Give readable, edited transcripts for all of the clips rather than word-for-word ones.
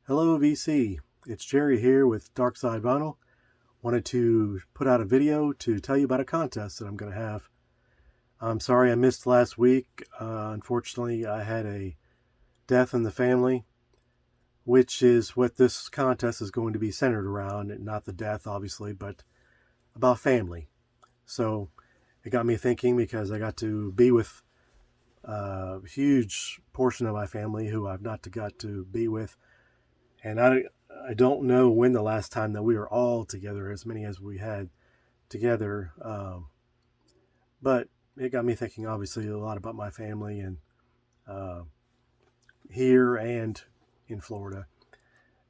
Hello VC, it's Jerry here with Darkside Vinyl. Wanted to put out a video to tell you about a contest that I'm going to have. I'm sorry I missed last week. Unfortunately, I had a death in the family, which is what this contest is going to be centered around. Not the death, obviously, but about family. So it got me thinking because I got to be with a huge portion of my family who I've not got to be with. And I don't know when the last time that we were all together, as many as we had together. But it got me thinking, obviously, a lot about my family and uh, here and in Florida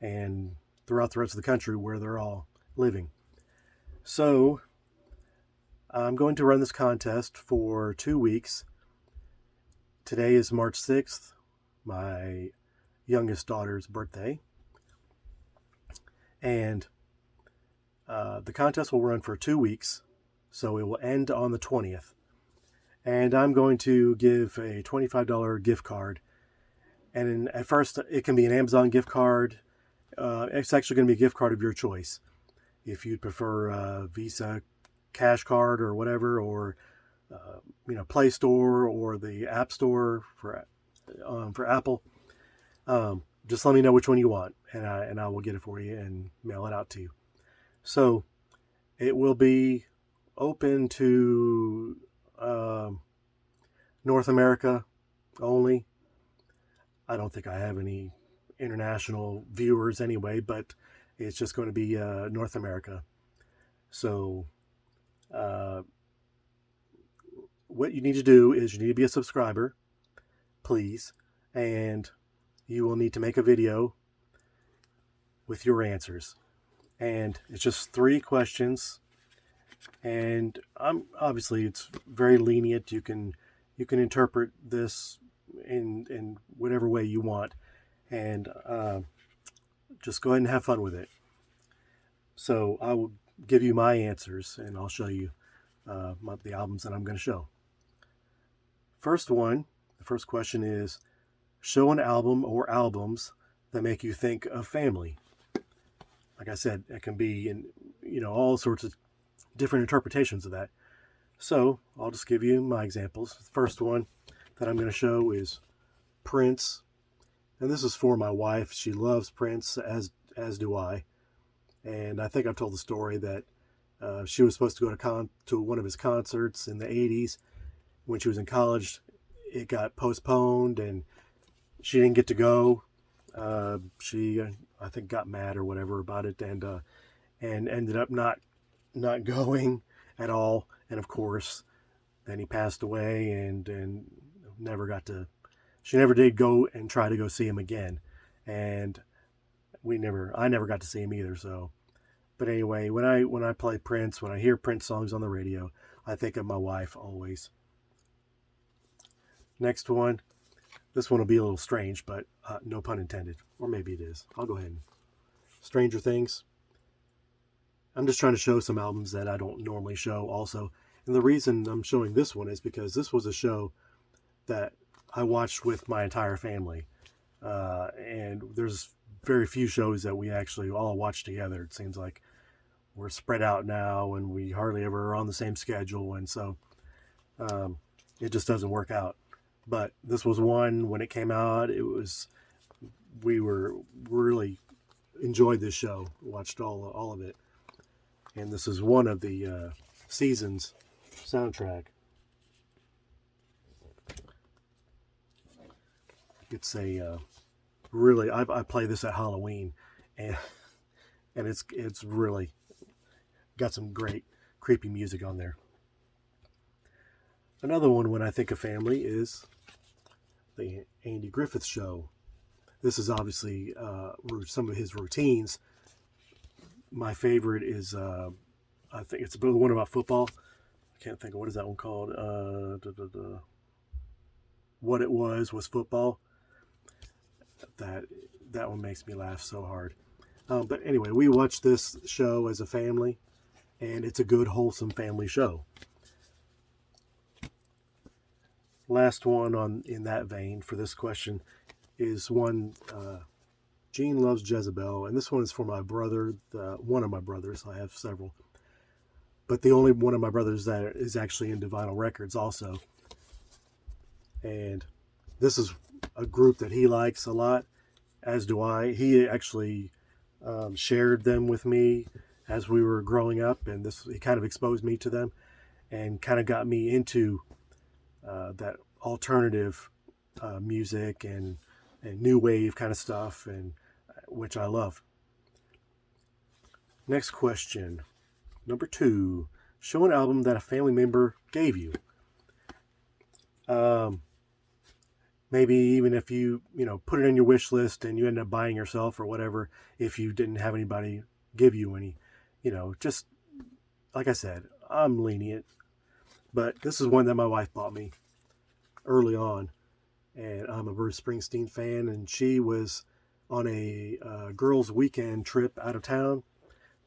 and throughout the rest of the country where they're all living. So I'm going to run this contest for 2 weeks. Today is March 6th, my youngest daughter's birthday. And the contest will run for 2 weeks, so it will end on the 20th. And I'm going to give a $25 gift card. And at first, it can be an Amazon gift card. It's actually going to be a gift card of your choice. If you'd prefer a Visa cash card or whatever, or Play Store or the App Store for Apple, just let me know which one you want, and I will get it for you and mail it out to you. So it will be open to North America only. I don't think I have any international viewers anyway, but it's just going to be North America. So what you need to do is you need to be a subscriber, please, and you will need to make a video with your answers. And it's just 3 questions, and obviously it's very lenient. You can interpret this in whatever way you want, and just go ahead and have fun with it. So I will give you my answers, and I'll show you the albums that I'm going to show. The first question is, show an album or albums that make you think of family. Like I said, it can be in all sorts of different interpretations of that. So I'll just give you my examples. The first one that I'm going to show is Prince, and this is for my wife. She loves Prince, as do I. And I think I've told the story that she was supposed to go to one of his concerts in the 80s. When she was in college, it got postponed, and she didn't get to go. She, I think, got mad or whatever about it, and ended up not going at all. And of course, then he passed away, and she never did go and try to go see him again, and I never got to see him either. So, but anyway, when I play Prince, when I hear Prince songs on the radio, I think of my wife always. Next one. This one will be a little strange, but no pun intended. Or maybe it is. I'll go ahead and Stranger Things. I'm just trying to show some albums that I don't normally show also. And the reason I'm showing this one is because this was a show that I watched with my entire family. And there's very few shows that we actually all watch together. It seems like we're spread out now, and we hardly ever are on the same schedule. And so it just doesn't work out. But this was one, when it came out, we were really enjoyed this show, watched all of it. And this is one of the seasons soundtrack. It's a really, I play this at Halloween, and it's really got some great creepy music on there. Another one when I think of family is the Andy Griffith Show. This is obviously some of his routines. My favorite is, I think it's the one about football. I can't think of, what is that one called? What It Was Football. That one makes me laugh so hard. But anyway, we watch this show as a family, and it's a good, wholesome family show. Last one in that vein for this question is one Gene Loves Jezebel, and this one is for my brother, one of my brothers. I have several, but the only one of my brothers that is actually into vinyl records also. And this is a group that he likes a lot, as do I. He actually shared them with me as we were growing up, and he kind of exposed me to them and kind of got me into that alternative music and new wave kind of stuff, and which I love. Next question, number 2. Show an album that a family member gave you. Maybe even if you put it in your wish list and you end up buying yourself or whatever, if you didn't have anybody give you any, just like I said, I'm lenient, but this is one that my wife bought me early on, and I'm a Bruce Springsteen fan, and she was on a girls' weekend trip out of town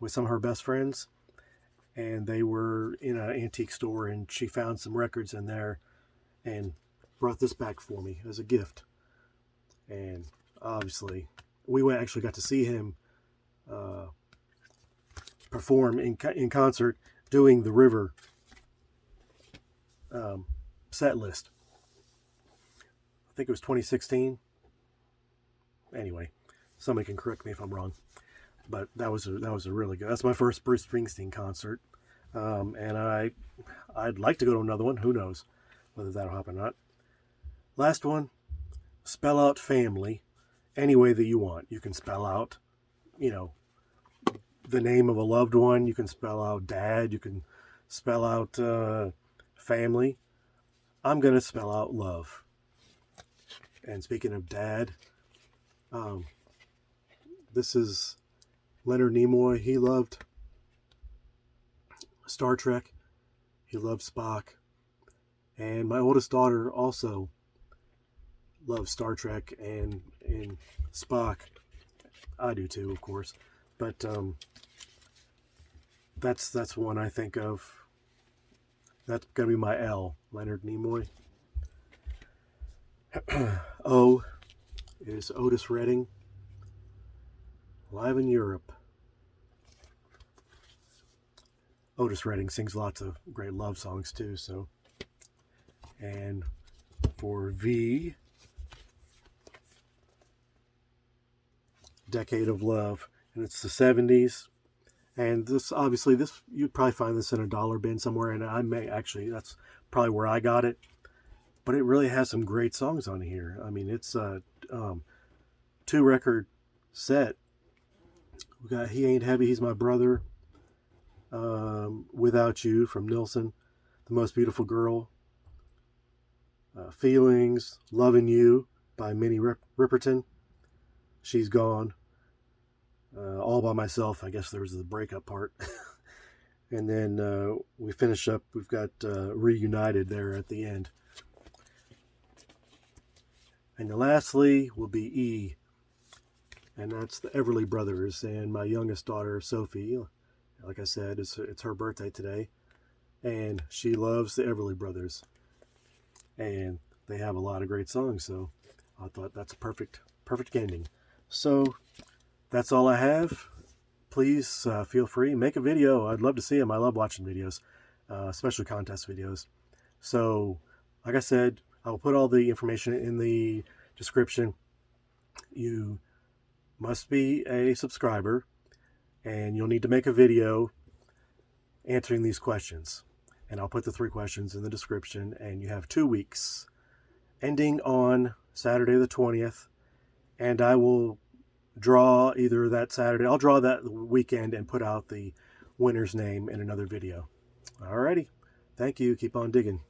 with some of her best friends, and they were in an antique store, and she found some records in there and brought this back for me as a gift. And obviously we actually got to see him perform in concert doing the River set list. I think it was 2016. Anyway, somebody can correct me if I'm wrong, but that was a really good. That's my first Bruce Springsteen concert, and I'd like to go to another one. Who knows whether that'll happen or not. Last one, spell out family any way that you want. You can spell out, the name of a loved one. You can spell out dad. You can spell out family. I'm going to spell out love. And speaking of dad, this is Leonard Nimoy. He loved Star Trek. He loved Spock. And my oldest daughter also loves Star Trek and Spock. I do too, of course. But that's one I think of. That's going to be my L, Leonard Nimoy. O is Otis Redding, live in Europe. Otis Redding sings lots of great love songs too, so. And for V, Decade of Love, and it's the 70s. And this, obviously, you'd probably find this in a dollar bin somewhere, and that's probably where I got it. But it really has some great songs on here. I mean, it's a 2-record set. We got He Ain't Heavy, He's My Brother, Without You from Nilsson, The Most Beautiful Girl, Feelings, Lovin' You by Minnie Riperton, She's Gone, All By Myself. I guess there was the breakup part. And then we finish up, we've got Reunited there at the end. And then lastly will be E, and that's the Everly Brothers. And my youngest daughter, Sophie, like I said, it's her birthday today, and she loves the Everly Brothers. And they have a lot of great songs, so I thought that's a perfect ending. So that's all I have. Please feel free, make a video. I'd love to see them. I love watching videos, especially contest videos. So, like I said, I will put all the information in the description. You must be a subscriber, and you'll need to make a video answering these questions. And I'll put the 3 questions in the description, and you have 2 weeks, ending on Saturday the 20th, and I will draw either that Saturday. I'll draw that weekend and put out the winner's name in another video. Alrighty. Thank you. Keep on digging.